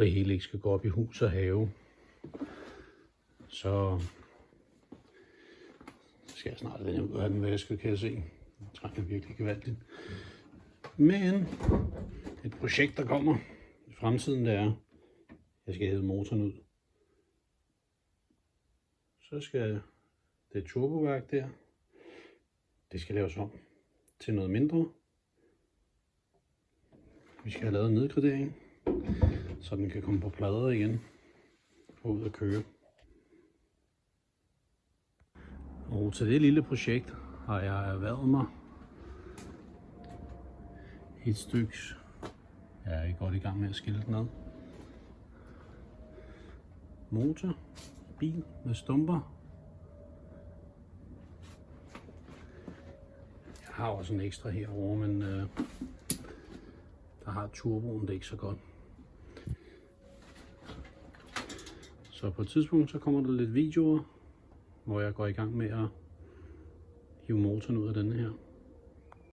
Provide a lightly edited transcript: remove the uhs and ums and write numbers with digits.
det hele ikke skal gå op i hus og have, så skal jeg snart ud og have den vasket, kan jeg se. Jeg trænger virkelig gevaldigt. Men et projekt, der kommer i fremtiden, det er, at jeg skal hæve motoren ud. Så skal det turboværk der, det skal laves om til noget mindre. Vi skal have lavet en nedgradering, så den kan komme på plader igen og ud at køre. Og til det lille projekt har jeg erhvervet mig et stykke. Jeg er godt i gang med at skille den ad. Motor, bil med stumper. Jeg har også en ekstra herovre, men der har turboen det ikke så godt. Så på et tidspunkt så kommer der lidt videoer, hvor jeg går i gang med at hive motoren ud af denne her.